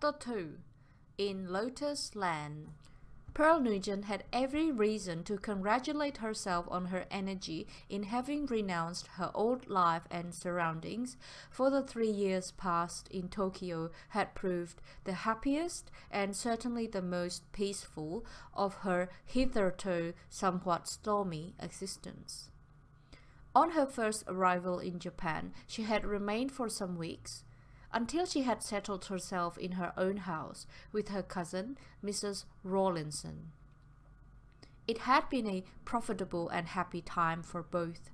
Chapter 2. In Lotus Land. Pearl Nugent had every reason to congratulate herself on her energy in having renounced her old life and surroundings, for the 3 years passed in Tokyo had proved the happiest and certainly the most peaceful of her hitherto somewhat stormy existence. On her first arrival in Japan, she had remained for some weeks, until she had settled herself in her own house with her cousin, Mrs. Rawlinson. It had been a profitable and happy time for both,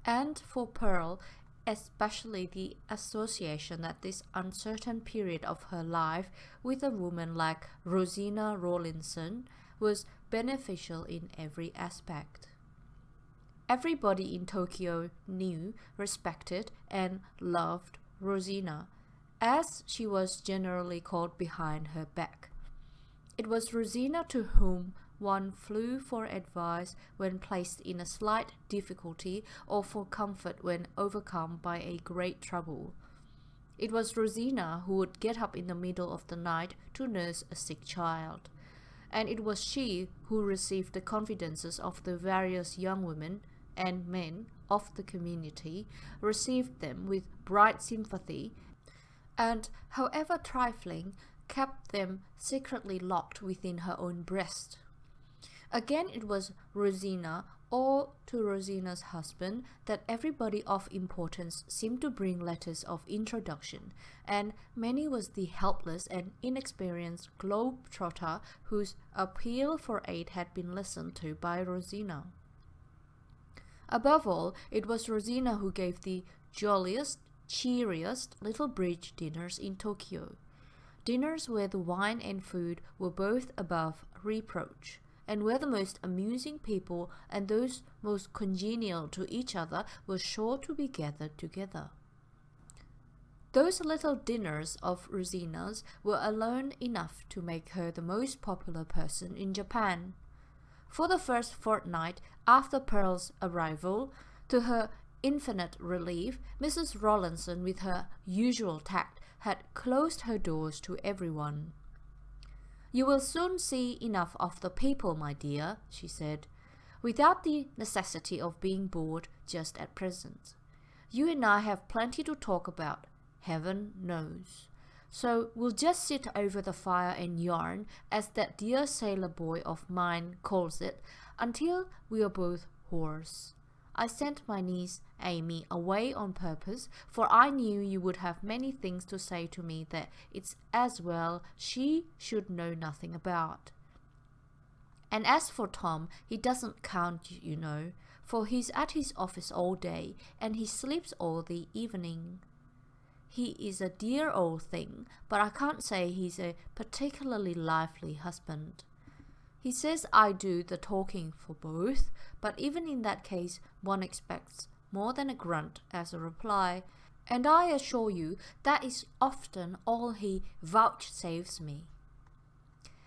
and for Pearl, especially the association at this uncertain period of her life with a woman like Rosina Rawlinson was beneficial in every aspect. Everybody in Tokyo knew, respected, and loved Rosina, as she was generally called behind her back. It was Rosina to whom one flew for advice when placed in a slight difficulty or for comfort when overcome by a great trouble. It was Rosina who would get up in the middle of the night to nurse a sick child, and it was she who received the confidences of the various young women and men of the community, received them with bright sympathy, and, however trifling, kept them secretly locked within her own breast. Again, it was Rosina, or to Rosina's husband, that everybody of importance seemed to bring letters of introduction, and many was the helpless and inexperienced globe-trotter whose appeal for aid had been listened to by Rosina. Above all, it was Rosina who gave the jolliest, cheeriest little bridge dinners in Tokyo. Dinners where the wine and food were both above reproach, and where the most amusing people and those most congenial to each other were sure to be gathered together. Those little dinners of Rosina's were alone enough to make her the most popular person in Japan. For the first fortnight after Pearl's arrival, to her infinite relief, Mrs. Rawlinson, with her usual tact, had closed her doors to everyone. "You will soon see enough of the people, my dear," she said, "without the necessity of being bored just at present. You and I have plenty to talk about, heaven knows. So we'll just sit over the fire and yarn, as that dear sailor boy of mine calls it, until we are both hoarse. I sent my niece Amy away on purpose, for I knew you would have many things to say to me that it's as well she should know nothing about. And as for Tom, he doesn't count, you know, for he's at his office all day, and he sleeps all the evening. He is a dear old thing, but I can't say he's a particularly lively husband. He says I do the talking for both, but even in that case one expects more than a grunt as a reply, and I assure you that is often all he vouchsafes me."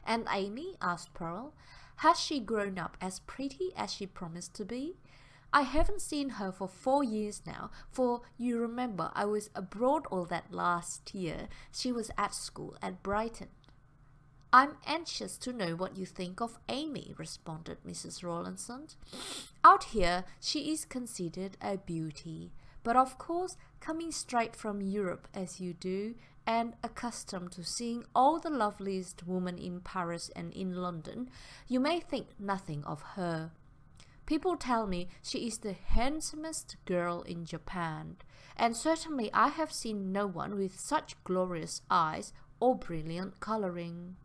"And Amy?" asked Pearl. "Has she grown up as pretty as she promised to be? I haven't seen her for 4 years now, for you remember I was abroad all that last year. She was at school at Brighton." "I'm anxious to know what you think of Amy," responded Mrs. Rawlinson. "Out here she is considered a beauty, but of course, coming straight from Europe as you do, and accustomed to seeing all the loveliest women in Paris and in London, you may think nothing of her. People tell me she is the handsomest girl in Japan, and certainly I have seen no one with such glorious eyes or brilliant colouring.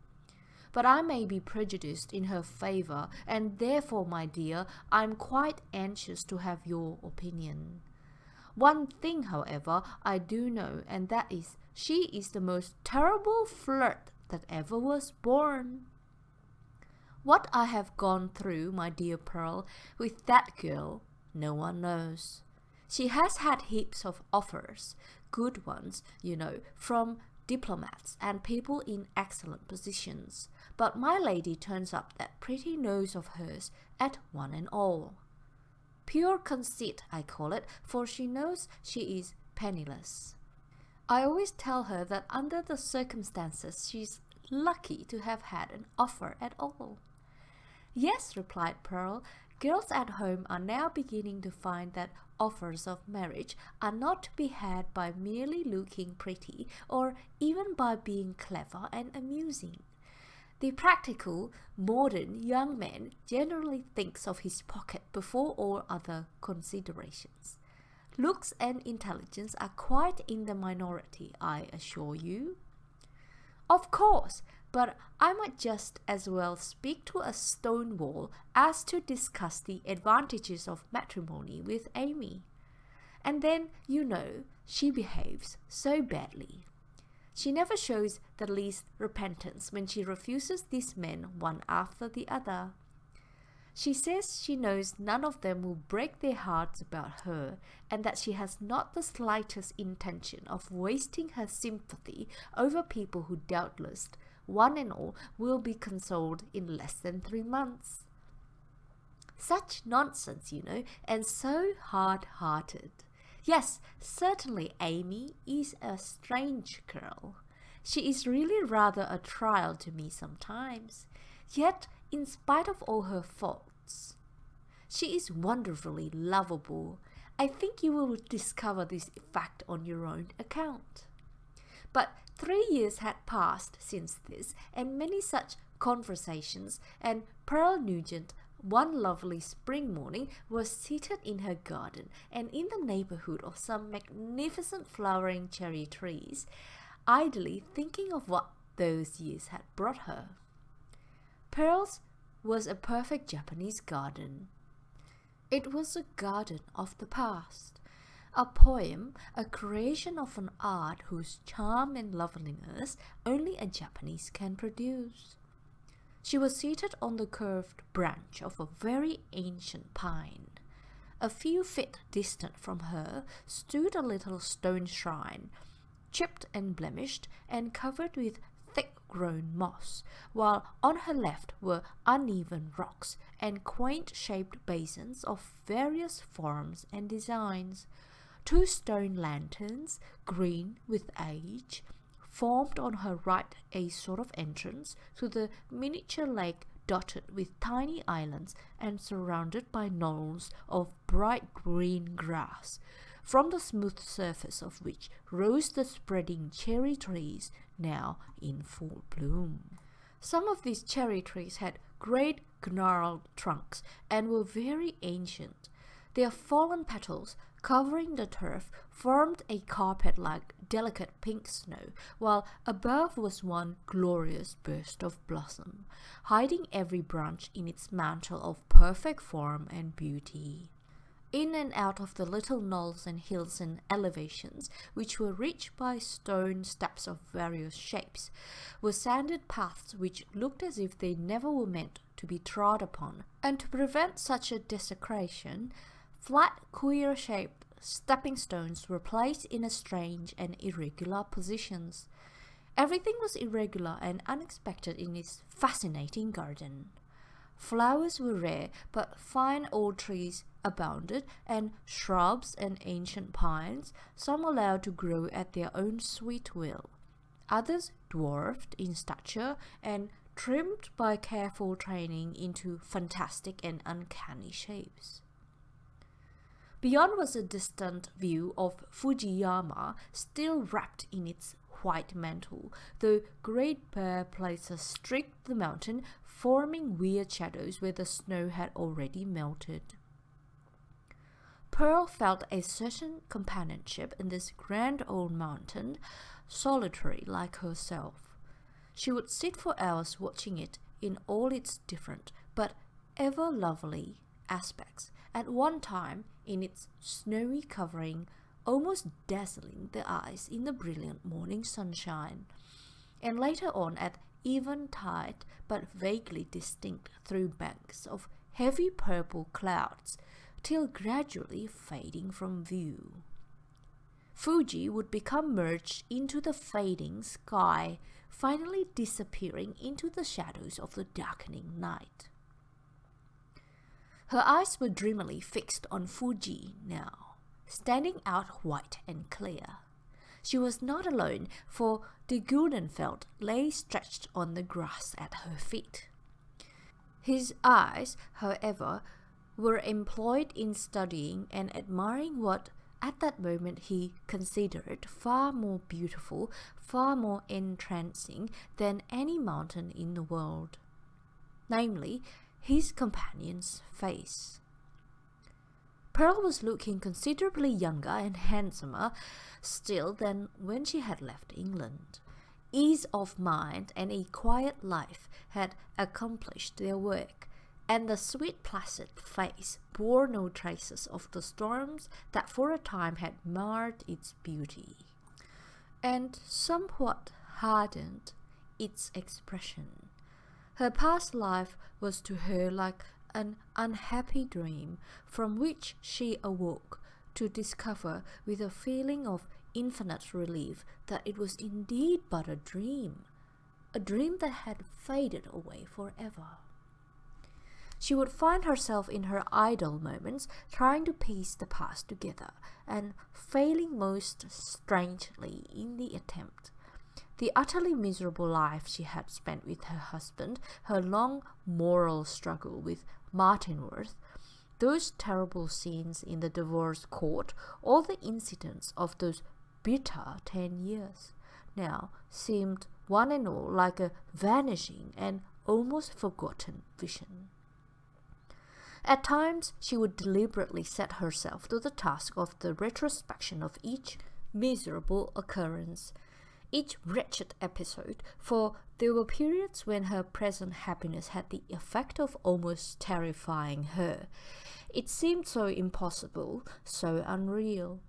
But I may be prejudiced in her favour, and therefore, my dear, I am quite anxious to have your opinion. One thing, however, I do know, and that is, she is the most terrible flirt that ever was born. What I have gone through, my dear Pearl, with that girl, no one knows. She has had heaps of offers, good ones, you know, from diplomats and people in excellent positions, but my lady turns up that pretty nose of hers at one and all. Pure conceit, I call it, for she knows she is penniless. I always tell her that under the circumstances she's lucky to have had an offer at all." "Yes," replied Pearl, "girls at home are now beginning to find that offers of marriage are not to be had by merely looking pretty or even by being clever and amusing. The practical, modern young man generally thinks of his pocket before all other considerations. Looks and intelligence are quite in the minority, I assure you." "Of course, but I might just as well speak to a stone wall as to discuss the advantages of matrimony with Amy. And then, you know, she behaves so badly. She never shows the least repentance when she refuses these men one after the other. She says she knows none of them will break their hearts about her, and that she has not the slightest intention of wasting her sympathy over people who doubtless, one and all, will be consoled in less than 3 months. Such nonsense, you know, and so hard-hearted. Yes, certainly Amy is a strange girl. She is really rather a trial to me sometimes. Yet, in spite of all her faults, she is wonderfully lovable. I think you will discover this fact on your own account." But 3 years had passed since this, and many such conversations, and Pearl Nugent, one lovely spring morning, was seated in her garden and in the neighbourhood of some magnificent flowering cherry trees, idly thinking of what those years had brought her. Pearl's was a perfect Japanese garden. It was a garden of the past, a poem, a creation of an art whose charm and loveliness only a Japanese can produce. She was seated on the curved branch of a very ancient pine. A few feet distant from her stood a little stone shrine, chipped and blemished and covered with thick-grown moss, while on her left were uneven rocks and quaint-shaped basins of various forms and designs. 2 stone lanterns, green with age, formed on her right a sort of entrance to the miniature lake dotted with tiny islands and surrounded by knolls of bright green grass, from the smooth surface of which rose the spreading cherry trees now in full bloom. Some of these cherry trees had great gnarled trunks and were very ancient. Their fallen petals, covering the turf, formed a carpet like delicate pink snow, while above was one glorious burst of blossom, hiding every branch in its mantle of perfect form and beauty. In and out of the little knolls and hills and elevations, which were reached by stone steps of various shapes, were sanded paths which looked as if they never were meant to be trod upon, and to prevent such a desecration, flat, queer-shaped stepping stones were placed in a strange and irregular positions. Everything was irregular and unexpected in this fascinating garden. Flowers were rare, but fine old trees abounded, and shrubs and ancient pines, some allowed to grow at their own sweet will, others dwarfed in stature and trimmed by careful training into fantastic and uncanny shapes. Beyond was a distant view of Fujiyama, still wrapped in its white mantle, though great bare places streaked the mountain, forming weird shadows where the snow had already melted. Pearl felt a certain companionship in this grand old mountain, solitary like herself. She would sit for hours watching it in all its different, but ever lovely aspects, at one time in its snowy covering, almost dazzling the eyes in the brilliant morning sunshine, and later on at eventide but vaguely distinct through banks of heavy purple clouds, till gradually fading from view. Fuji would become merged into the fading sky, finally disappearing into the shadows of the darkening night. Her eyes were dreamily fixed on Fuji now, standing out white and clear. She was not alone, for De Güldenfeldt lay stretched on the grass at her feet. His eyes, however, were employed in studying and admiring what at that moment he considered far more beautiful, far more entrancing than any mountain in the world, namely, his companion's face. Pearl was looking considerably younger and handsomer still than when she had left England. Ease of mind and a quiet life had accomplished their work, and the sweet placid face bore no traces of the storms that for a time had marred its beauty, and somewhat hardened its expression. Her past life was to her like an unhappy dream from which she awoke to discover with a feeling of infinite relief that it was indeed but a dream that had faded away forever. She would find herself in her idle moments trying to piece the past together and failing most strangely in the attempt. The utterly miserable life she had spent with her husband, her long moral struggle with Martinworth, those terrible scenes in the divorce court, all the incidents of those bitter 10 years, now seemed one and all like a vanishing and almost forgotten vision. At times she would deliberately set herself to the task of the retrospection of each miserable occurrence, each wretched episode, for there were periods when her present happiness had the effect of almost terrifying her. It seemed so impossible, so unreal.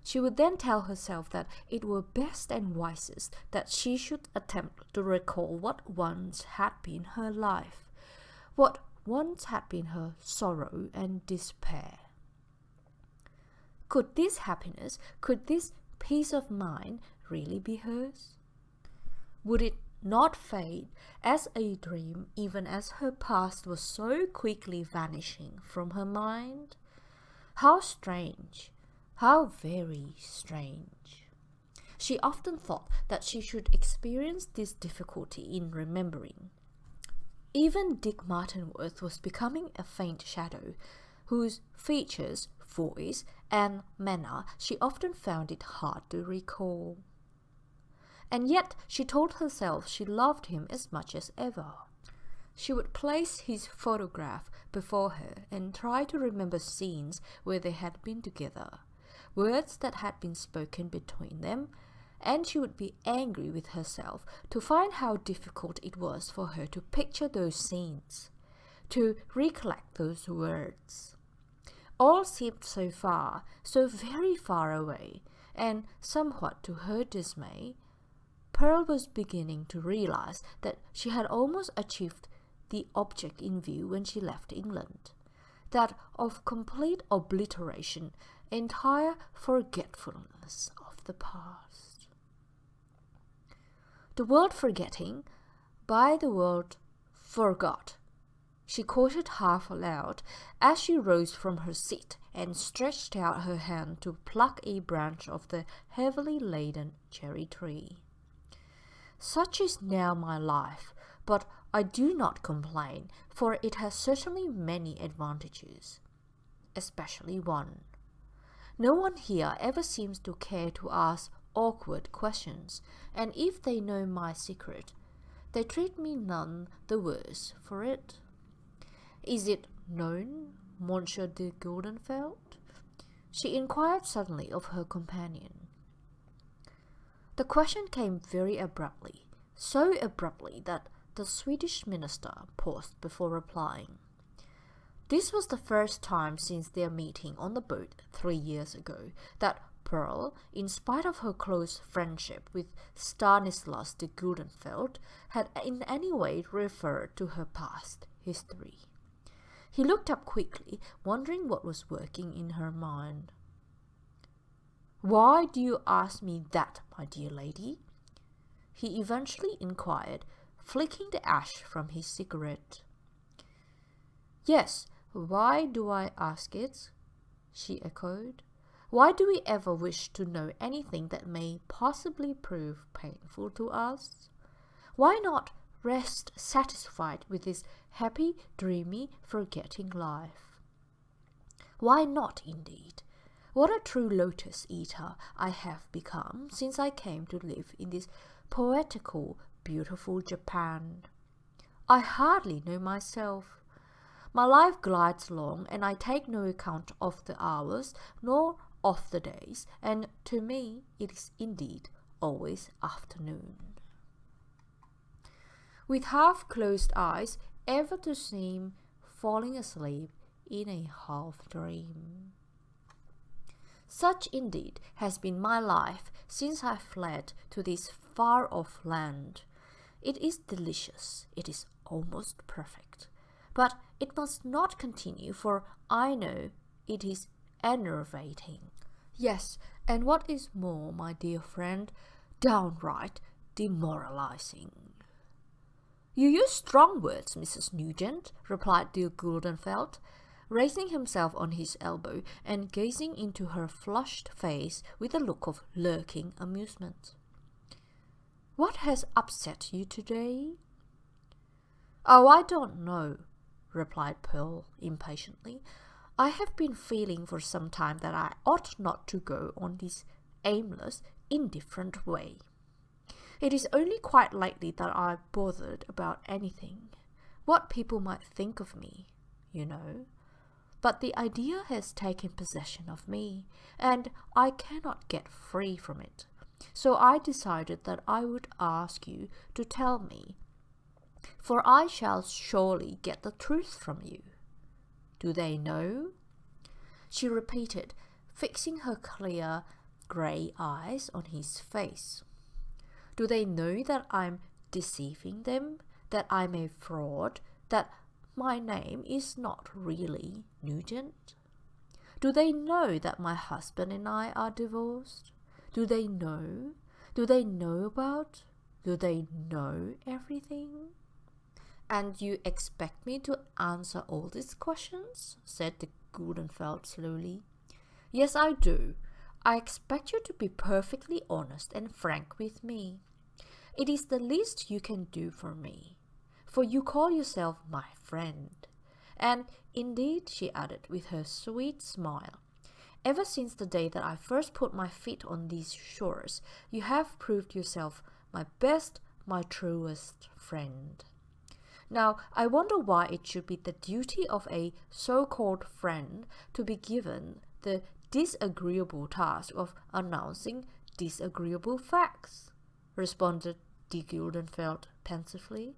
She would then tell herself that it were best and wisest that she should attempt to recall what once had been her life, what once had been her sorrow and despair. Could this happiness, could this peace of mind really be hers? Would it not fade as a dream even as her past was so quickly vanishing from her mind? How strange, how very strange. She often thought that she should experience this difficulty in remembering. Even Dick Martinworth was becoming a faint shadow, whose features, voice, and manner she often found it hard to recall. And yet she told herself she loved him as much as ever. She would place his photograph before her and try to remember scenes where they had been together, words that had been spoken between them, and she would be angry with herself to find how difficult it was for her to picture those scenes, to recollect those words. All seemed so far, so very far away, and somewhat to her dismay, Pearl was beginning to realize that she had almost achieved the object in view when she left England, that of complete obliteration, entire forgetfulness of the past. The word forgetting, by the word forgot, she quoted half aloud as she rose from her seat and stretched out her hand to pluck a branch of the heavily laden cherry tree. Such is now my life, but I do not complain, for it has certainly many advantages, especially one. No one here ever seems to care to ask awkward questions, and if they know my secret, they treat me none the worse for it. Is it known, Monsieur De Güldenfeldt? She inquired suddenly of her companion. The question came very abruptly, so abruptly that the Swedish minister paused before replying. This was the first time since their meeting on the boat 3 years ago that Pearl, in spite of her close friendship with Stanislas de Güldenfeldt, had in any way referred to her past history. He looked up quickly, wondering what was working in her mind. "Why do you ask me that, my dear lady?" he eventually inquired, flicking the ash from his cigarette. "Yes, why do I ask it?" she echoed. Why do we ever wish to know anything that may possibly prove painful to us? Why not rest satisfied with this happy, dreamy, forgetting life? Why not, indeed? What a true lotus eater I have become since I came to live in this poetical, beautiful Japan. I hardly know myself. My life glides along, and I take no account of the hours nor of the days, and to me it is indeed always afternoon. With half-closed eyes, ever to seem falling asleep in a half-dream. Such indeed has been my life since I fled to this far-off land. It is delicious, it is almost perfect, but it must not continue, for I know it is enervating. Yes, and what is more, my dear friend, downright demoralizing. You use strong words, Mrs. Nugent, replied De Güldenfeldt, raising himself on his elbow and gazing into her flushed face with a look of lurking amusement. What has upset you today? Oh, I don't know, replied Pearl impatiently. I have been feeling for some time that I ought not to go on this aimless, indifferent way. It is only quite lately that I bothered about anything, what people might think of me, you know. But the idea has taken possession of me, and I cannot get free from it. So I decided that I would ask you to tell me, for I shall surely get the truth from you. Do they know? She repeated, fixing her clear grey eyes on his face. Do they know that I'm deceiving them, that I'm a fraud, that my name is not really Nugent? Do they know that my husband and I are divorced? Do they know? Do they know about? Do they know everything? And you expect me to answer all these questions? Said De Güldenfeldt slowly. Yes, I do. I expect you to be perfectly honest and frank with me. It is the least you can do for me, for you call yourself my friend. And indeed, she added with her sweet smile, ever since the day that I first put my feet on these shores, you have proved yourself my best, my truest friend. Now, I wonder why it should be the duty of a so-called friend to be given the disagreeable task of announcing disagreeable facts, responded De Güldenfeldt pensively.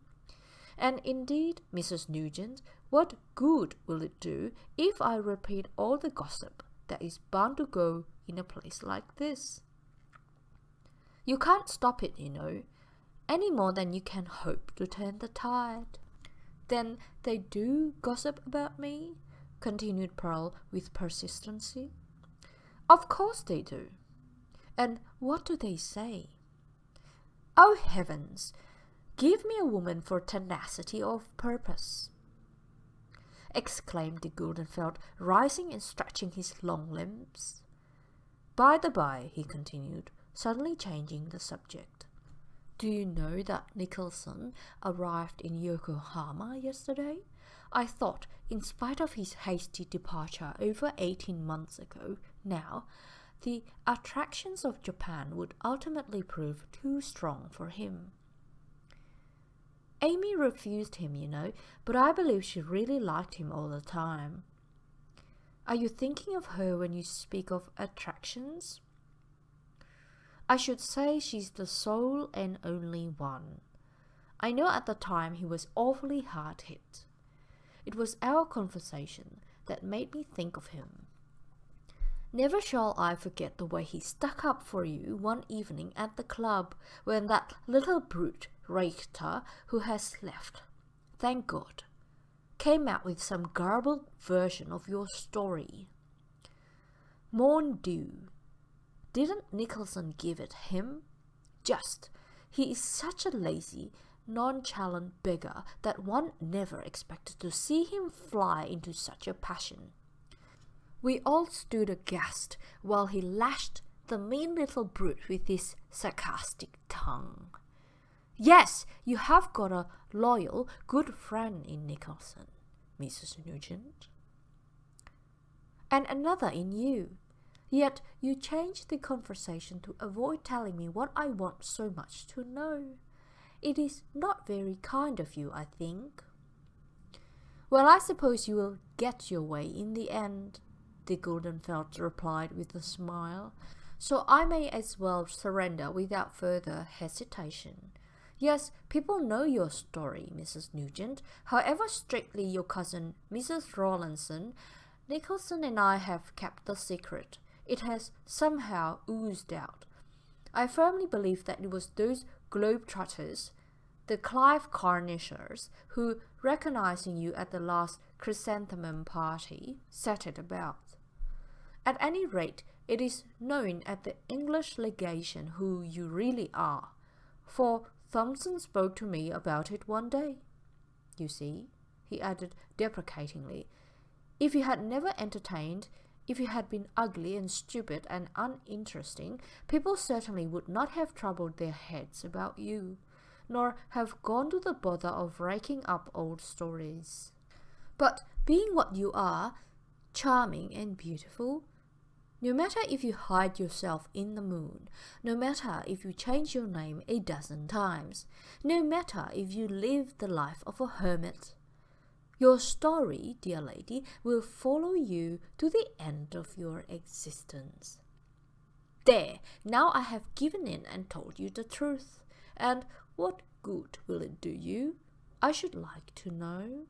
And indeed, Mrs. Nugent, what good will it do if I repeat all the gossip that is bound to go in a place like this? You can't stop it, you know, any more than you can hope to turn the tide. Then they do gossip about me? Continued Pearl with persistency. Of course they do. And what do they say? Oh heavens! Give me a woman for tenacity of purpose, exclaimed De Güldenfeldt, rising and stretching his long limbs. By the by, he continued, suddenly changing the subject, do you know that Nicholson arrived in Yokohama yesterday? I thought, in spite of his hasty departure over 18 months ago, now, the attractions of Japan would ultimately prove too strong for him. Amy refused him, you know, but I believe she really liked him all the time. Are you thinking of her when you speak of attractions? I should say she's the sole and only one. I know at the time he was awfully hard hit. It was our conversation that made me think of him. Never shall I forget the way he stuck up for you one evening at the club when that little brute Reichter, who has left, thank God, came out with some garbled version of your story. Mon Dieu! Didn't Nicholson give it him? Just. He is such a lazy, nonchalant beggar that one never expected to see him fly into such a passion. We all stood aghast while he lashed the mean little brute with his sarcastic tongue. "Yes, you have got a loyal, good friend in Nicholson, Mrs. Nugent. And another in you. Yet you changed the conversation to avoid telling me what I want so much to know. It is not very kind of you, I think." "Well, I suppose you will get your way in the end," De Güldenfeldt replied with a smile, "so I may as well surrender without further hesitation. Yes, people know your story, Mrs. Nugent. However strictly your cousin, Mrs. Rawlinson, Nicholson and I have kept the secret, it has somehow oozed out. I firmly believe that it was those globe-trotters, the Clive Carnishers, who, recognizing you at the last chrysanthemum party, set it about. At any rate, it is known at the English legation who you really are, for Thompson spoke to me about it one day. You see," he added deprecatingly, "if you had never entertained, if you had been ugly and stupid and uninteresting, people certainly would not have troubled their heads about you, nor have gone to the bother of raking up old stories. But being what you are, charming and beautiful, no matter if you hide yourself in the moon, no matter if you change your name 12 times, no matter if you live the life of a hermit, your story, dear lady, will follow you to the end of your existence. There, now I have given in and told you the truth. And what good will it do you? I should like to know."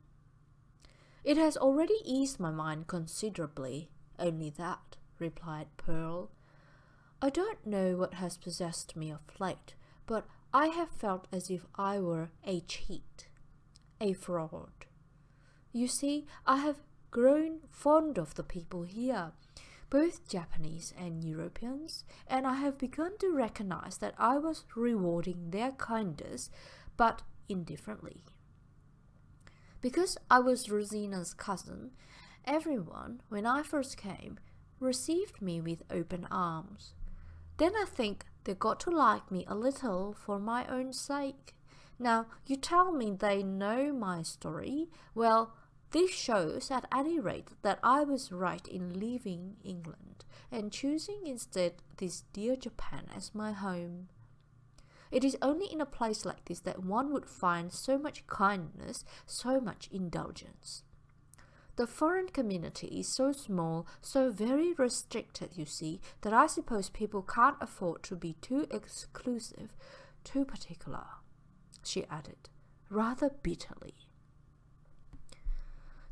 "It has already eased my mind considerably, only that," replied Pearl. "I don't know what has possessed me of late, but I have felt as if I were a cheat, a fraud. You see, I have grown fond of the people here, both Japanese and Europeans, and I have begun to recognize that I was rewarding their kindness, but indifferently. Because I was Rosina's cousin, everyone, when I first came, received me with open arms. Then I think they got to like me a little for my own sake. Now, you tell me they know my story. Well, this shows at any rate that I was right in leaving England and choosing instead this dear Japan as my home. It is only in a place like this that one would find so much kindness, so much indulgence. The foreign community is so small, so very restricted, you see, that I suppose people can't afford to be too exclusive, too particular," she added, rather bitterly.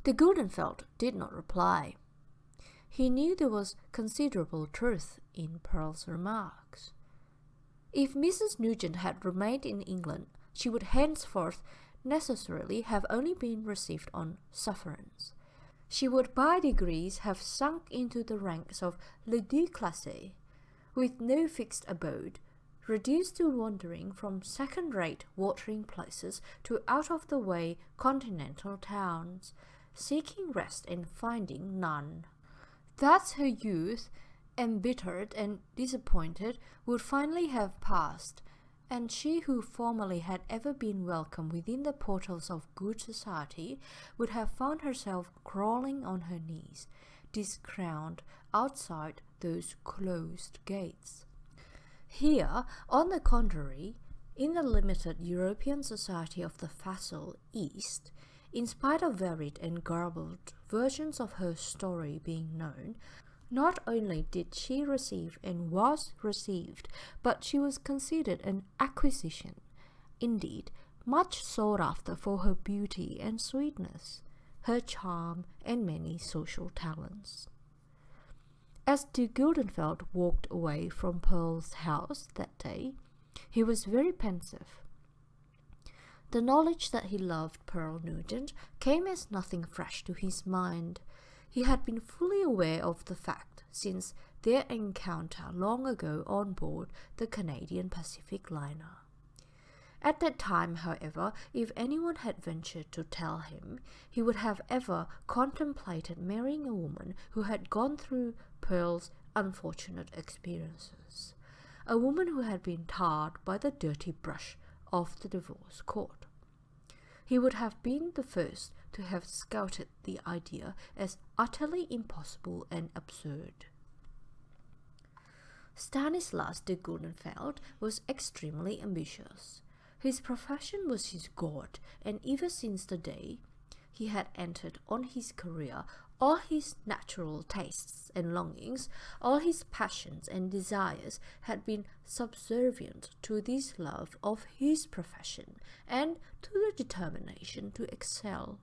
De Güldenfeldt did not reply. He knew there was considerable truth in Pearl's remarks. If Mrs. Nugent had remained in England, she would henceforth necessarily have only been received on sufferance. She would by degrees have sunk into the ranks of les deux classes, with no fixed abode, reduced to wandering from second-rate watering places to out-of-the-way continental towns, seeking rest and finding none. Thus her youth, embittered and disappointed, would finally have passed, and she who formerly had ever been welcome within the portals of good society would have found herself crawling on her knees, discrowned outside those closed gates. Here, on the contrary, in the limited European society of the facile East, in spite of varied and garbled versions of her story being known, not only did she receive and was received, but she was considered an acquisition, indeed, much sought after for her beauty and sweetness, her charm and many social talents. As De Güldenfeldt walked away from Pearl's house that day, he was very pensive. The knowledge that he loved Pearl Nugent came as nothing fresh to his mind. He had been fully aware of the fact since their encounter long ago on board the Canadian Pacific liner. At that time, however, if anyone had ventured to tell him he would have ever contemplated marrying a woman who had gone through Pearl's unfortunate experiences, a woman who had been tarred by the dirty brush of the divorce court, he would have been the first to have scouted the idea as utterly impossible and absurd. Stanislas de Güldenfeldt was extremely ambitious. His profession was his god, and ever since the day he had entered on his career, all his natural tastes and longings, all his passions and desires had been subservient to this love of his profession and to the determination to excel.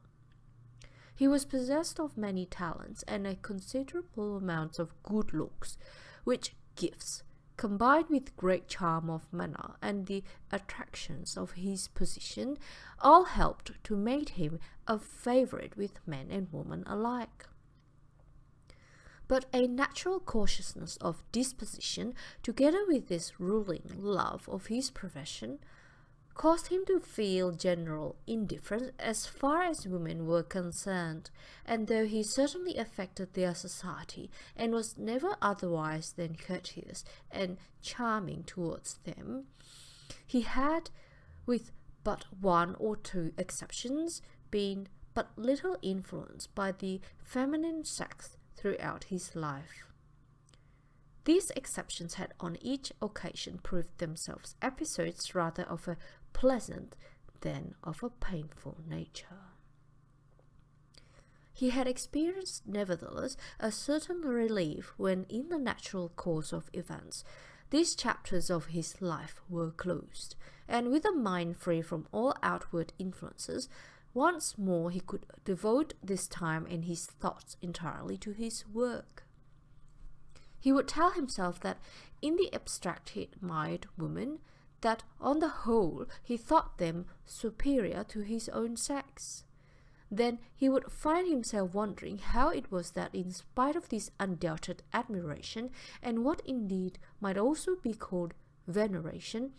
He was possessed of many talents and a considerable amount of good looks, which gifts, combined with great charm of manner and the attractions of his position, all helped to make him a favorite with men and women alike. But a natural cautiousness of disposition, together with this ruling love of his profession, caused him to feel general indifference as far as women were concerned, and though he certainly affected their society and was never otherwise than courteous and charming towards them, he had, with but one or two exceptions, been but little influenced by the feminine sex throughout his life. These exceptions had on each occasion proved themselves episodes rather of a pleasant than of a painful nature. He had experienced, nevertheless, a certain relief when, in the natural course of events, these chapters of his life were closed, and with a mind free from all outward influences, once more he could devote this time and his thoughts entirely to his work. He would tell himself that in the abstract he admired women, that on the whole he thought them superior to his own sex. Then he would find himself wondering how it was that in spite of this undoubted admiration, and what indeed might also be called veneration,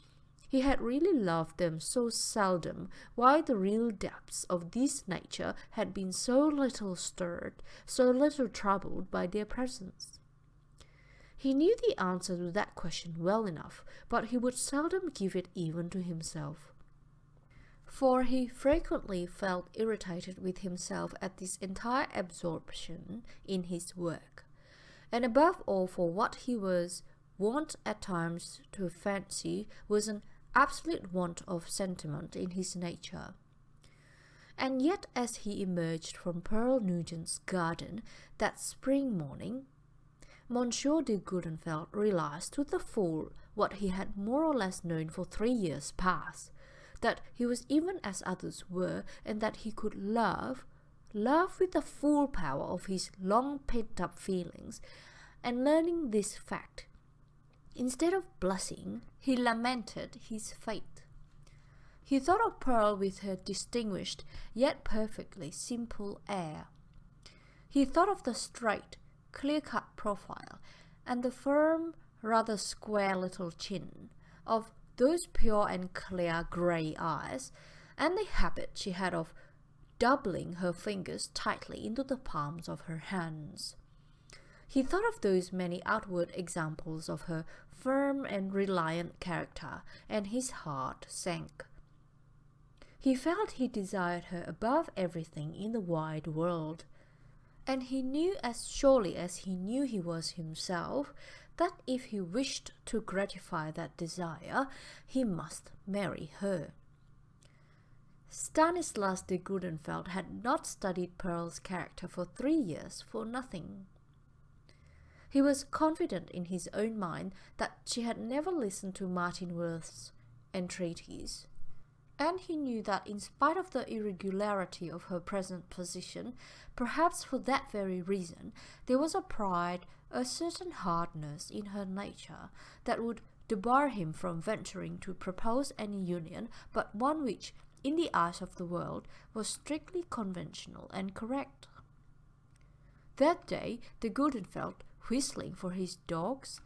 he had really loved them so seldom, why the real depths of this nature had been so little stirred, so little troubled by their presence. He knew the answer to that question well enough, but he would seldom give it even to himself. For he frequently felt irritated with himself at this entire absorption in his work, and above all for what he was wont at times to fancy was an absolute want of sentiment in his nature. And yet as he emerged from Pearl Nugent's garden that spring morning, Monsieur De Güldenfeldt realized to the full what he had more or less known for 3 years past, that he was even as others were, and that he could love with the full power of his long pent-up feelings. And learning this fact, instead of blushing, he lamented his fate. He thought of Pearl with her distinguished yet perfectly simple air. He thought of the straight, clear-cut profile, and the firm, rather square little chin, of those pure and clear grey eyes, and the habit she had of doubling her fingers tightly into the palms of her hands. He thought of those many outward examples of her firm and reliant character, and his heart sank. He felt he desired her above everything in the wide world, and he knew as surely as he knew he was himself that if he wished to gratify that desire, he must marry her. Stanislas de Güldenfeldt had not studied Pearl's character for 3 years for nothing. He was confident in his own mind that she had never listened to Martinworth's entreaties, and he knew that in spite of the irregularity of her present position, perhaps for that very reason, there was a pride, a certain hardness in her nature that would debar him from venturing to propose any union but one which, in the eyes of the world, was strictly conventional and correct. That day, de Güldenfeldt, whistling for his dogs,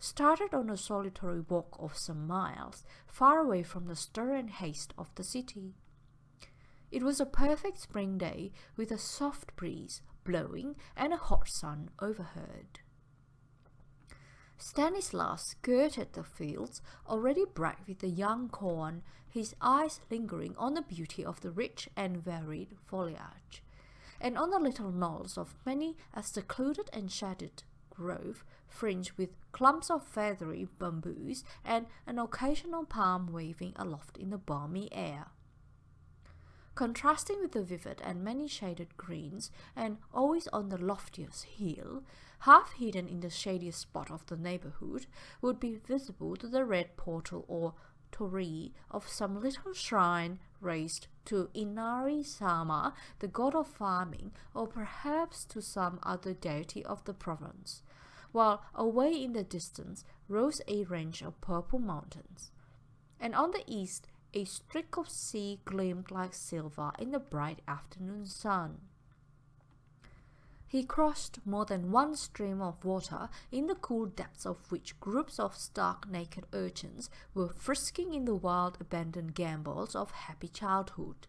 started on a solitary walk of some miles, far away from the stir and haste of the city. It was a perfect spring day, with a soft breeze blowing and a hot sun overhead. Stanislas skirted the fields, already bright with the young corn, his eyes lingering on the beauty of the rich and varied foliage, and on the little knolls of many a secluded and shaded grove, fringed with clumps of feathery bamboos and an occasional palm waving aloft in the balmy air. Contrasting with the vivid and many-shaded greens, and always on the loftiest hill, half hidden in the shadiest spot of the neighbourhood, would be visible to the red portal or torii of some little shrine raised to Inari Sama, the god of farming, or perhaps to some other deity of the province, while away in the distance rose a range of purple mountains, and on the east a streak of sea gleamed like silver in the bright afternoon sun. He crossed more than one stream of water, in the cool depths of which groups of stark naked urchins were frisking in the wild abandoned gambols of happy childhood.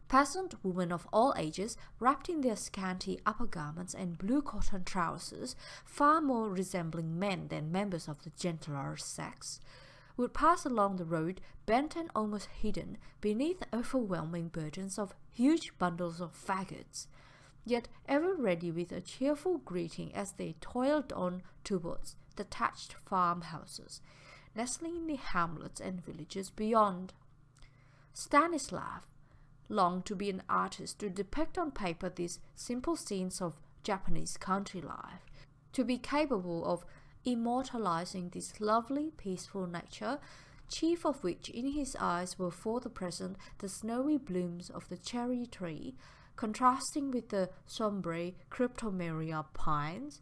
Peasant women of all ages, wrapped in their scanty upper garments and blue cotton trousers, far more resembling men than members of the gentler sex, would pass along the road, bent and almost hidden beneath overwhelming burdens of huge bundles of faggots, yet ever ready with a cheerful greeting as they toiled on towards the thatched farmhouses, nestling in the hamlets and villages beyond. Stanislav longed to be an artist, to depict on paper these simple scenes of Japanese country life, to be capable of immortalizing this lovely, peaceful nature, chief of which in his eyes were for the present the snowy blooms of the cherry tree, contrasting with the sombre cryptomeria pines,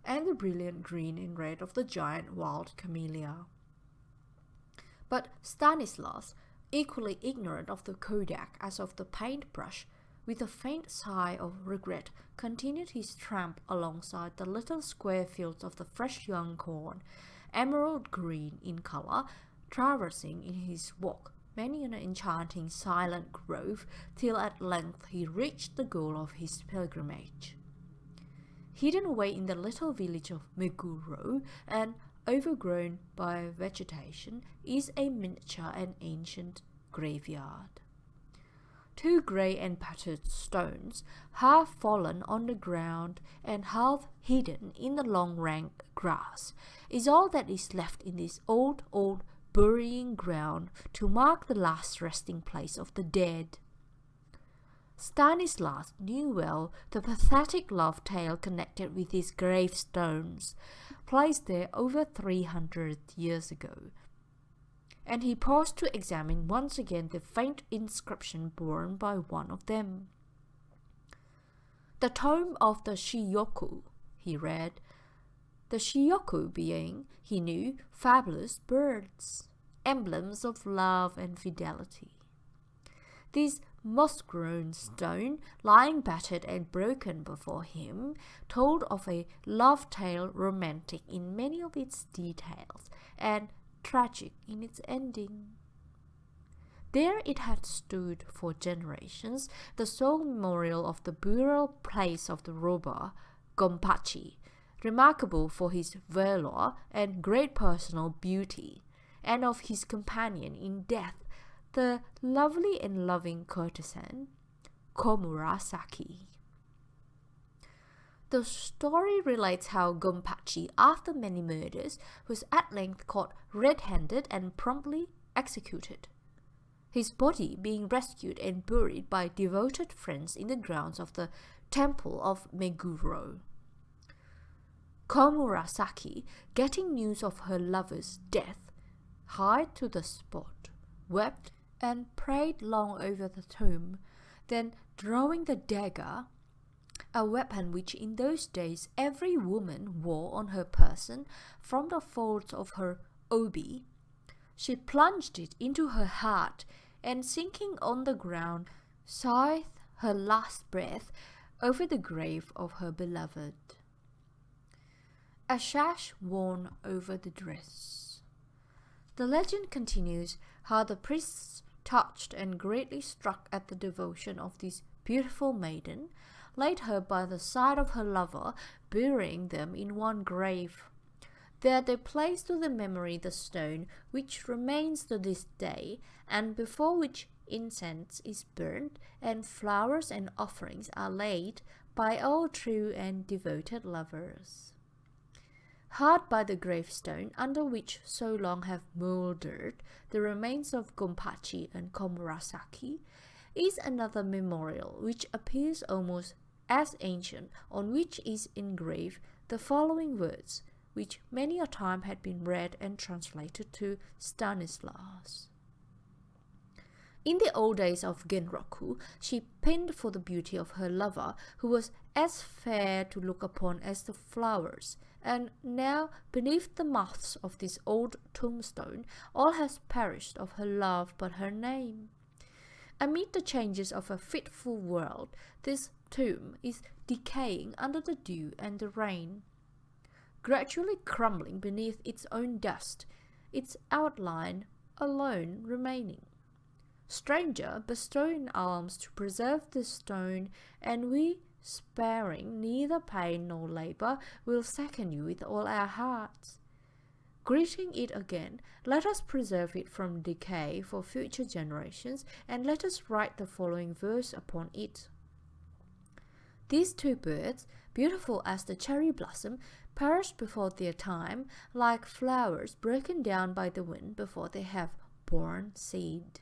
and the brilliant green and red of the giant wild camellia. But Stanislas, equally ignorant of the kodak as of the paintbrush, with a faint sigh of regret, continued his tramp alongside the little square fields of the fresh young corn, emerald green in colour, traversing in his walk many an enchanting silent grove, till at length he reached the goal of his pilgrimage. Hidden away in the little village of Meguro, and overgrown by vegetation, is a miniature and ancient graveyard. Two grey and battered stones, half fallen on the ground and half hidden in the long rank grass, is all that is left in this old burying ground to mark the last resting place of the dead. Stanislas knew well the pathetic love tale connected with these gravestones, placed there over 300 years ago, and he paused to examine once again the faint inscription borne by one of them. "The tomb of the Shiyoku," he read, the Shiyoku being, he knew, fabulous birds, emblems of love and fidelity. This moss-grown stone, lying battered and broken before him, told of a love tale romantic in many of its details, and tragic in its ending. There it had stood for generations, the sole memorial of the burial place of the robber, Gompachi, remarkable for his valour and great personal beauty, and of his companion in death, the lovely and loving courtesan, Komurasaki. The story relates how Gompachi, after many murders, was at length caught red-handed and promptly executed, his body being rescued and buried by devoted friends in the grounds of the temple of Meguro. Komurasaki, getting news of her lover's death, hied to the spot, wept and prayed long over the tomb, then drawing the dagger, a weapon which in those days every woman wore on her person, from the folds of her obi, she plunged it into her heart, and sinking on the ground, sighed her last breath over the grave of her beloved. A sash worn over the dress. The legend continues how the priests, touched and greatly struck at the devotion of this beautiful maiden, laid her by the side of her lover, burying them in one grave. There they placed to the memory the stone which remains to this day, and before which incense is burnt and flowers and offerings are laid by all true and devoted lovers. Hard by the gravestone under which so long have mouldered the remains of Gompachi and Komurasaki is another memorial which appears almost as ancient, on which is engraved the following words, which many a time had been read and translated to Stanislas. In the old days of Genroku, she pined for the beauty of her lover, who was as fair to look upon as the flowers, and now, beneath the moths of this old tombstone, all has perished of her love but her name. Amid the changes of a fitful world, this tomb is decaying under the dew and the rain, gradually crumbling beneath its own dust, its outline alone remaining. Stranger, bestow in alms to preserve the stone, and we, sparing neither pain nor labour, will second you with all our hearts. Greeting it again, let us preserve it from decay for future generations, and let us write the following verse upon it. These two birds, beautiful as the cherry blossom, perished before their time, like flowers broken down by the wind before they have borne seed.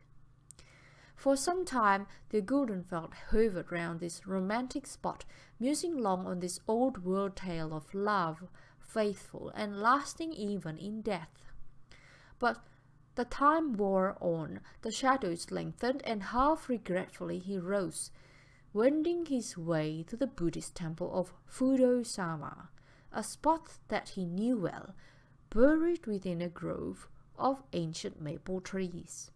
For some time, De Güldenfeldt hovered round this romantic spot, musing long on this old world tale of love, faithful and lasting even in death. But the time wore on, the shadows lengthened, and half regretfully he rose, wending his way to the Buddhist temple of Fudo-sama, a spot that he knew well, buried within a grove of ancient maple trees.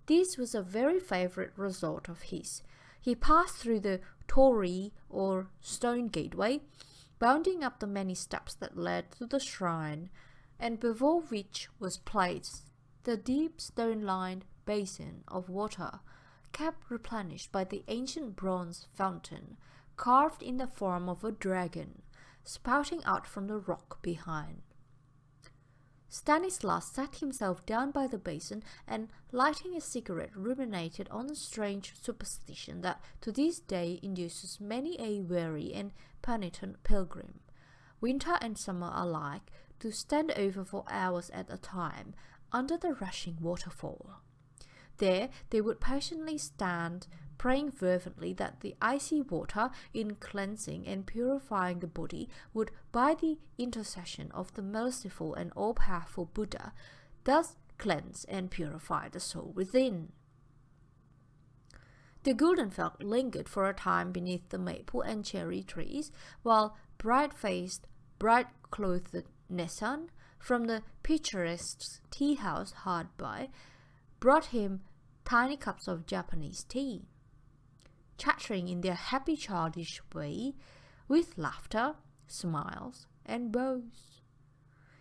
This was a very favourite resort of his. He passed through the torii or stone gateway, bounding up the many steps that led to the shrine, and before which was placed the deep stone-lined basin of water, kept replenished by the ancient bronze fountain, carved in the form of a dragon, spouting out from the rock behind. Stanislas sat himself down by the basin and, lighting a cigarette, ruminated on the strange superstition that to this day induces many a weary and penitent pilgrim, winter and summer alike, to stand over for hours at a time under the rushing waterfall. There they would patiently stand, praying fervently that the icy water, in cleansing and purifying the body, would, by the intercession of the merciful and all-powerful Buddha, thus cleanse and purify the soul within. De Güldenfeldt lingered for a time beneath the maple and cherry trees, while bright-faced, bright-clothed Nessan, from the picturesque tea-house hard by, brought him tiny cups of Japanese tea, chattering in their happy childish way, with laughter, smiles, and bows.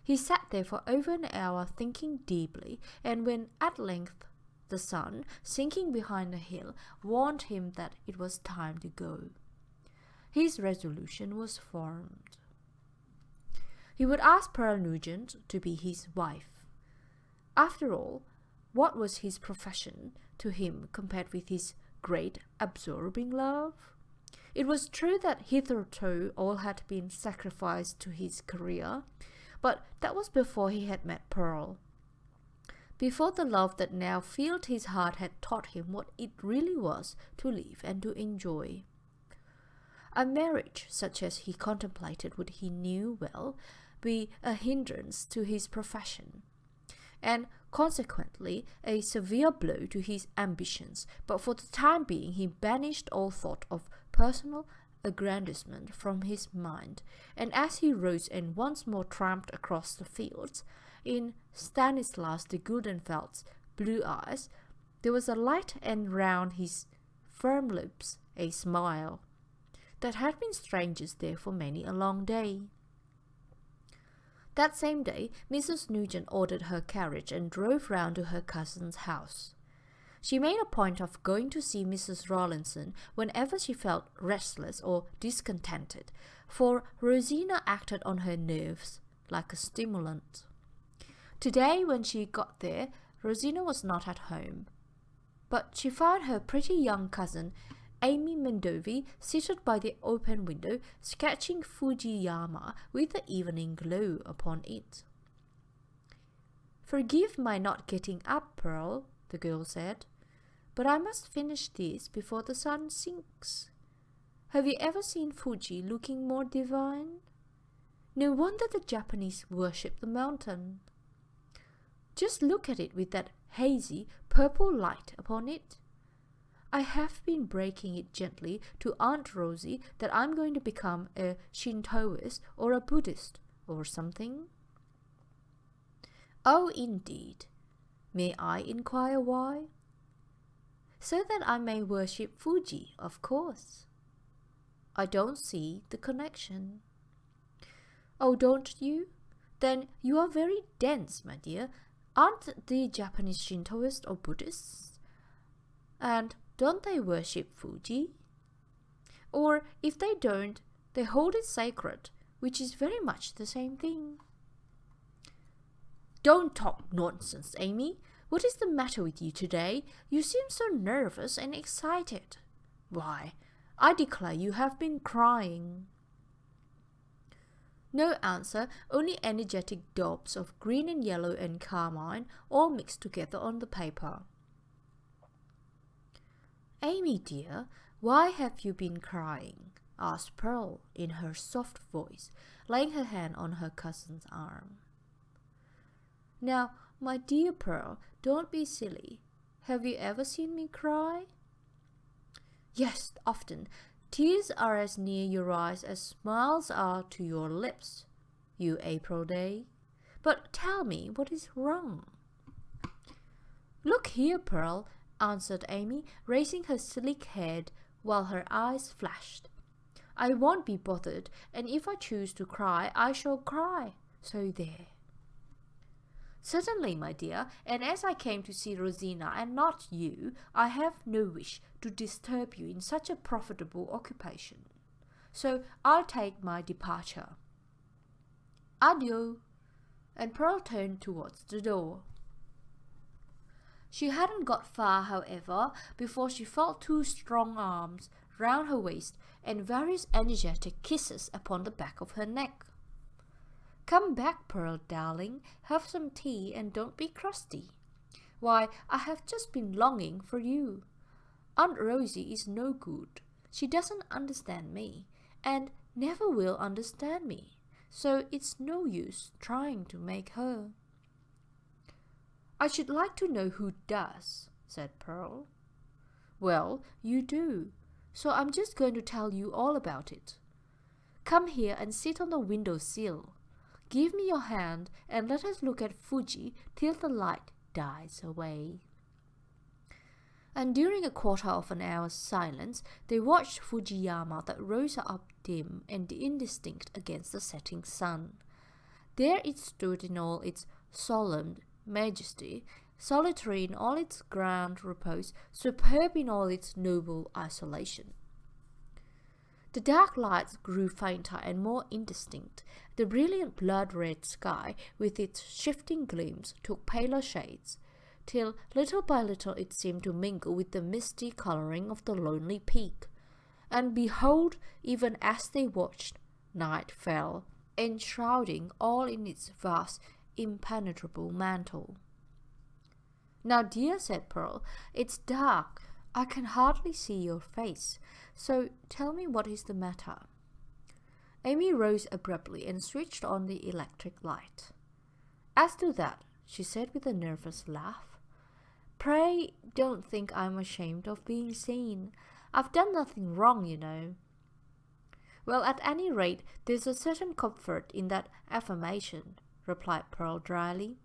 He sat there for over an hour thinking deeply, and when at length the sun, sinking behind a hill, warned him that it was time to go, his resolution was formed. He would ask Pearl Nugent to be his wife. After all, what was his profession to him compared with his great absorbing love? It was true that hitherto all had been sacrificed to his career, but that was before he had met Pearl, before the love that now filled his heart had taught him what it really was to live and to enjoy. A marriage such as he contemplated would, he knew well, be a hindrance to his profession, and consequently a severe blow to his ambitions, but for the time being he banished all thought of personal aggrandizement from his mind, and as he rose and once more tramped across the fields, in Stanislas de Güldenfeldt's blue eyes there was a light, and round his firm lips a smile that had been strangers there for many a long day. That same day, Mrs. Nugent ordered her carriage and drove round to her cousin's house. She made a point of going to see Mrs. Rawlinson whenever she felt restless or discontented, for Rosina acted on her nerves like a stimulant. Today, when she got there, Rosina was not at home, but she found her pretty young cousin, Amy Mendovi, seated by the open window, sketching Fujiyama with the evening glow upon it. "Forgive my not getting up, Pearl," the girl said, "but I must finish this before the sun sinks. Have you ever seen Fuji looking more divine? No wonder the Japanese worship the mountain. Just look at it with that hazy purple light upon it. I have been breaking it gently to Aunt Rosie that I'm going to become a Shintoist or a Buddhist or something." "Oh, indeed. May I inquire why?" "So that I may worship Fuji, of course." "I don't see the connection." "Oh, don't you? Then you are very dense, my dear. Aren't the Japanese Shintoists or Buddhists? And don't they worship Fuji? Or if they don't, they hold it sacred, which is very much the same thing." "Don't talk nonsense, Amy. What is the matter with you today? You seem so nervous and excited. Why, I declare you have been crying." No answer, only energetic daubs of green and yellow and carmine, all mixed together on the paper. "Amy, dear, why have you been crying?" asked Pearl in her soft voice, laying her hand on her cousin's arm. "Now, my dear Pearl, don't be silly. Have you ever seen me cry?" "Yes, often. Tears are as near your eyes as smiles are to your lips, you April day. But tell me, what is wrong?" "Look here, Pearl," answered Amy, raising her sleek head while her eyes flashed. "I won't be bothered, and if I choose to cry, I shall cry. So there." "Certainly, my dear, and as I came to see Rosina and not you, I have no wish to disturb you in such a profitable occupation. So I'll take my departure. Adieu." And Pearl turned towards the door. She hadn't got far, however, before she felt two strong arms round her waist and various energetic kisses upon the back of her neck. "Come back, Pearl, darling. Have some tea and don't be crusty. Why, I have just been longing for you. Aunt Rosie is no good. She doesn't understand me, and never will understand me, so it's no use trying to make her." "I should like to know who does," said Pearl. "Well, you do, so I'm just going to tell you all about it. Come here and sit on the window sill. Give me your hand and let us look at Fuji till the light dies away." And during a quarter of an hour's silence, they watched Fujiyama that rose up dim and indistinct against the setting sun. There it stood in all its solemn majesty, solitary in all its grand repose, superb in all its noble isolation. The dark lights grew fainter and more indistinct. The brilliant blood-red sky, with its shifting gleams, took paler shades, till little by little it seemed to mingle with the misty colouring of the lonely peak. And behold, even as they watched, night fell, enshrouding all in its vast, impenetrable mantle. "Now, dear," said Pearl, "it's dark. I can hardly see your face, so tell me what is the matter." Amy rose abruptly and switched on the electric light. "As to that," she said with a nervous laugh, "pray don't think I'm ashamed of being seen. I've done nothing wrong, you know." "Well, at any rate, there's a certain comfort in that affirmation," replied Pearl dryly.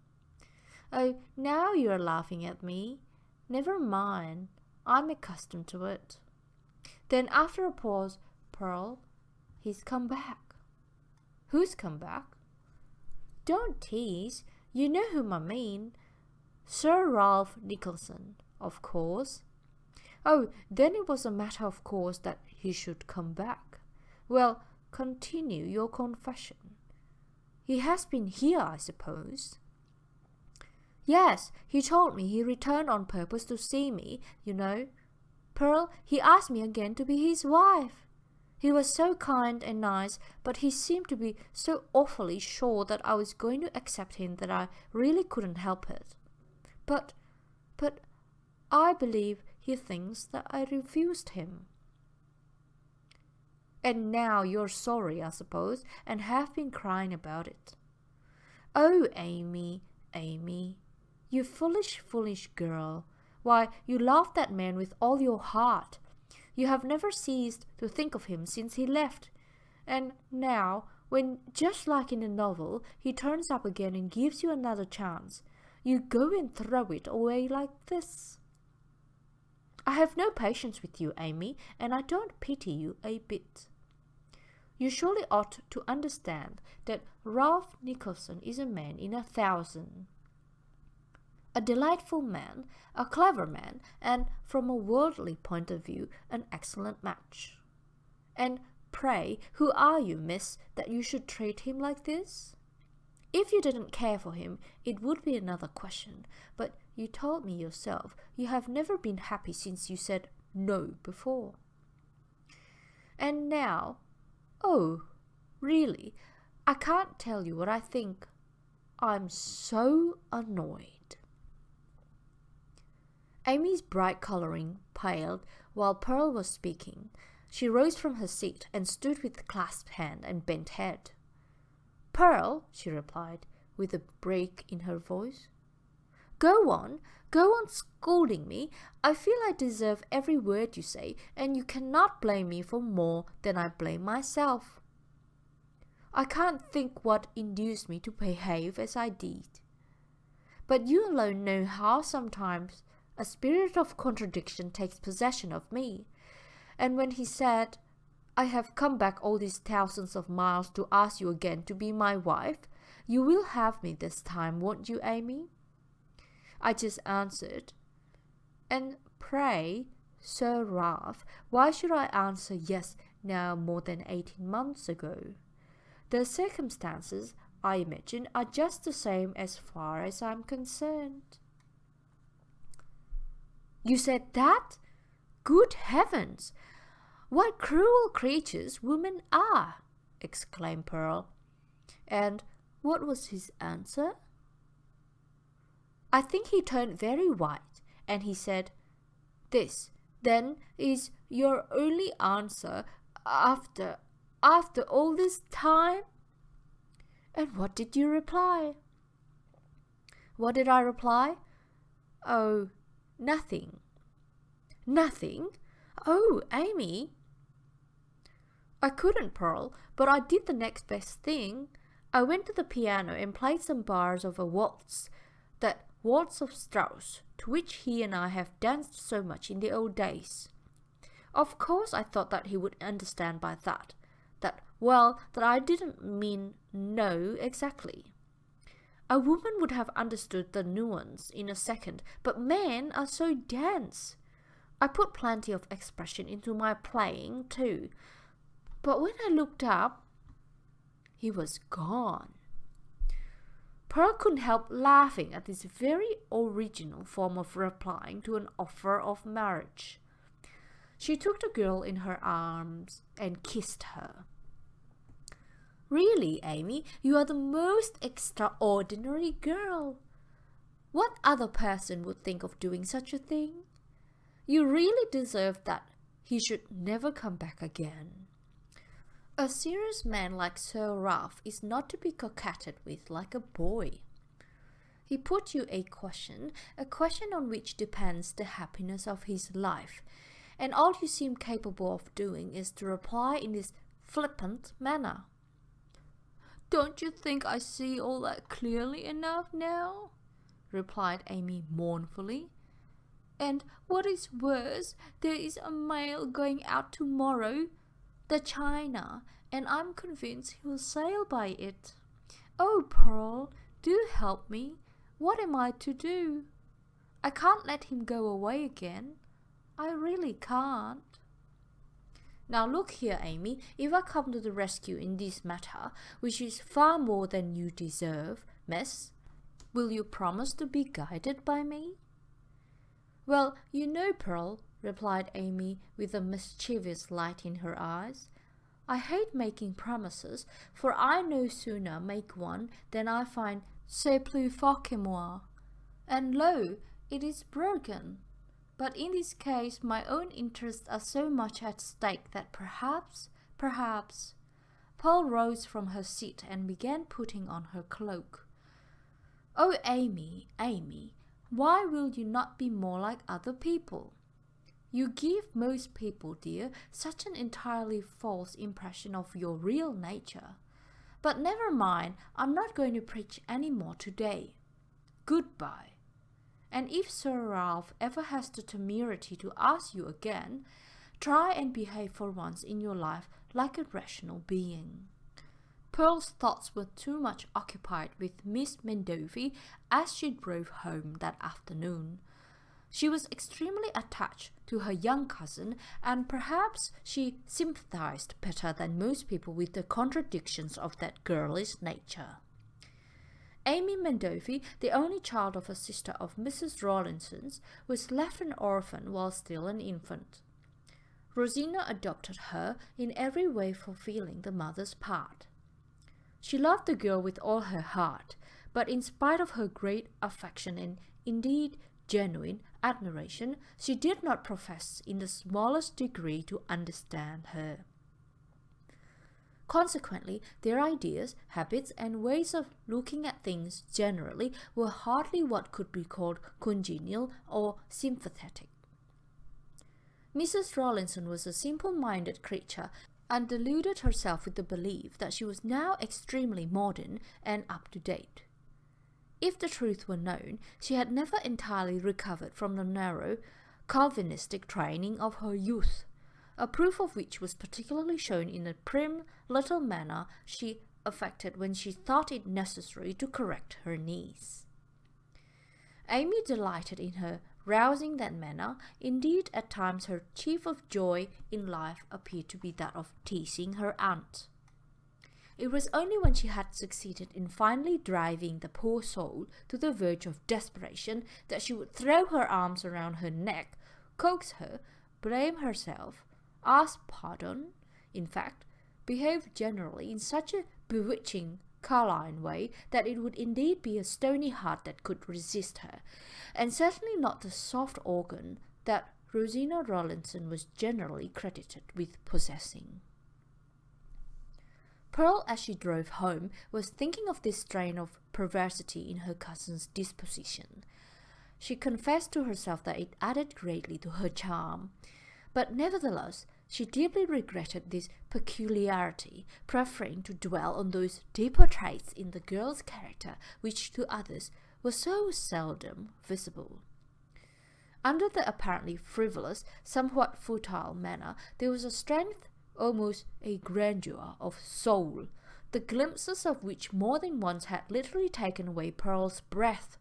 "Oh, now you're laughing at me. Never mind. I'm accustomed to it." Then after a pause, "Pearl, he's come back." "Who's come back?" Don't tease. You know whom I mean. Sir Ralph Nicholson, of course. Oh, then it was a matter of course that he should come back. Well, continue your confession. He has been here, I suppose. Yes, he told me he returned on purpose to see me, you know. Pearl, he asked me again to be his wife. He was so kind and nice, but he seemed to be so awfully sure that I was going to accept him that I really couldn't help it. But I believe he thinks that I refused him. And now you're sorry, I suppose, and have been crying about it. Oh, Amy, Amy, you foolish, foolish girl. Why, you loved that man with all your heart. You have never ceased to think of him since he left. And now, when, just like in the novel, he turns up again and gives you another chance, you go and throw it away like this. I have no patience with you, Amy, and I don't pity you a bit. You surely ought to understand that Ralph Nicholson is a man in 1,000. A delightful man, a clever man, and from a worldly point of view, an excellent match. And pray, who are you, miss, that you should treat him like this? If you didn't care for him, it would be another question, but you told me yourself you have never been happy since you said no before. And now, oh, really, I can't tell you what I think. I'm so annoyed. Amy's bright colouring paled while Pearl was speaking. She rose from her seat and stood with clasped hand and bent head. Pearl, she replied, with a break in her voice. Go on scolding me. I feel I deserve every word you say, and you cannot blame me for more than I blame myself. I can't think what induced me to behave as I did. But you alone know how sometimes a spirit of contradiction takes possession of me. And when he said, I have come back all these thousands of miles to ask you again to be my wife, you will have me this time, won't you, Amy? I just answered, and pray, Sir Ralph, why should I answer yes now more than 18 months ago? The circumstances, I imagine, are just the same as far as I'm concerned. You said that? Good heavens! What cruel creatures women are! Exclaimed Pearl. And what was his answer? I think he turned very white, and he said, This, then, is your only answer after all this time? And what did you reply? What did I reply? Oh, nothing. Nothing? Oh, Amy! I couldn't, Pearl, but I did the next best thing. I went to the piano and played some bars of a waltz, that waltz of Strauss, to which he and I have danced so much in the old days. Of course I thought that he would understand by that I didn't mean no exactly. A woman would have understood the nuance in a second, but men are so dense. I put plenty of expression into my playing too, but when I looked up, he was gone. Pearl couldn't help laughing at this very original form of replying to an offer of marriage. She took the girl in her arms and kissed her. Really, Amy, you are the most extraordinary girl. What other person would think of doing such a thing? You really deserve that he should never come back again. A serious man like Sir Ralph is not to be coquetted with like a boy. He put you a question on which depends the happiness of his life, and all you seem capable of doing is to reply in this flippant manner. Don't you think I see all that clearly enough now? Replied Amy mournfully. And what is worse, there is a mail going out tomorrow, the China, and I'm convinced he will sail by it. "Oh, Pearl, do help me. What am I to do? I can't let him go away again. I really can't." "Now look here, Amy, if I come to the rescue in this matter, which is far more than you deserve, miss, will you promise to be guided by me?" "Well, you know, Pearl," replied Amy with a mischievous light in her eyes, "I hate making promises, for I no sooner make one than I find c'est plus fort que moi, and lo, it is broken. But in this case my own interests are so much at stake that perhaps... Pearl rose from her seat and began putting on her cloak. "Oh, Amy, Amy, why will you not be more like other people? You give most people, dear, such an entirely false impression of your real nature. But never mind, I'm not going to preach any more today. Goodbye. And if Sir Ralph ever has the temerity to ask you again, try and behave for once in your life like a rational being." Pearl's thoughts were too much occupied with Miss Mendovi as she drove home that afternoon. She was extremely attached to her young cousin, and perhaps she sympathized better than most people with the contradictions of that girlish nature. Amy Mendovi, the only child of a sister of Mrs. Rawlinson's, was left an orphan while still an infant. Rosina adopted her, in every way fulfilling the mother's part. She loved the girl with all her heart, but in spite of her great affection and indeed genuine admiration, she did not profess in the smallest degree to understand her. Consequently, their ideas, habits, and ways of looking at things generally were hardly what could be called congenial or sympathetic. Mrs. Rawlinson was a simple-minded creature, and deluded herself with the belief that she was now extremely modern and up-to-date. If the truth were known, she had never entirely recovered from the narrow, Calvinistic training of her youth, a proof of which was particularly shown in the prim little manner she affected when she thought it necessary to correct her niece. Amy delighted in her rousing that manner. Indeed, at times her chief of joy in life appeared to be that of teasing her aunt. It was only when she had succeeded in finally driving the poor soul to the verge of desperation that she would throw her arms around her neck, coax her, blame herself, ask pardon, in fact, behave generally in such a bewitching Carline way that it would indeed be a stony heart that could resist her, and certainly not the soft organ that Rosina Rawlinson was generally credited with possessing. Pearl, as she drove home, was thinking of this strain of perversity in her cousin's disposition. She confessed to herself that it added greatly to her charm, but nevertheless she deeply regretted this peculiarity, preferring to dwell on those deeper traits in the girl's character which to others were so seldom visible. Under the apparently frivolous, somewhat futile manner, there was a strength, almost a grandeur of soul, the glimpses of which more than once had literally taken away Pearl's breath.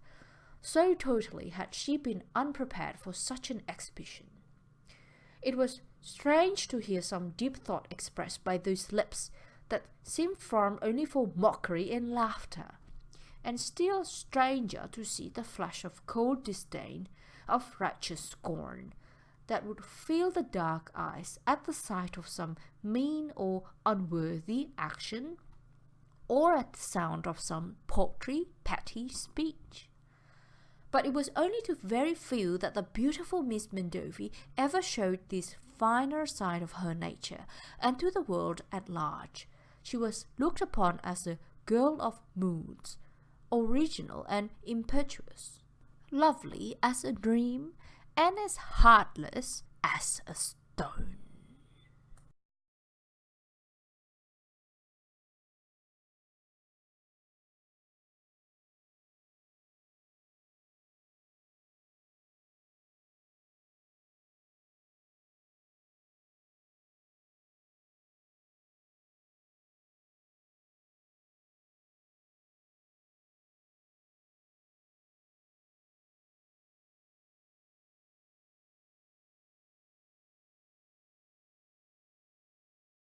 So totally had she been unprepared for such an exhibition. It was strange to hear some deep thought expressed by those lips that seemed formed only for mockery and laughter, and still stranger to see the flash of cold disdain, of righteous scorn, that would fill the dark eyes at the sight of some mean or unworthy action, or at the sound of some paltry, petty speech. But it was only to very few that the beautiful Miss Mendovi ever showed this finer side of her nature, and to the world at large she was looked upon as a girl of moods, original and impetuous, lovely as a dream, and as heartless as a stone.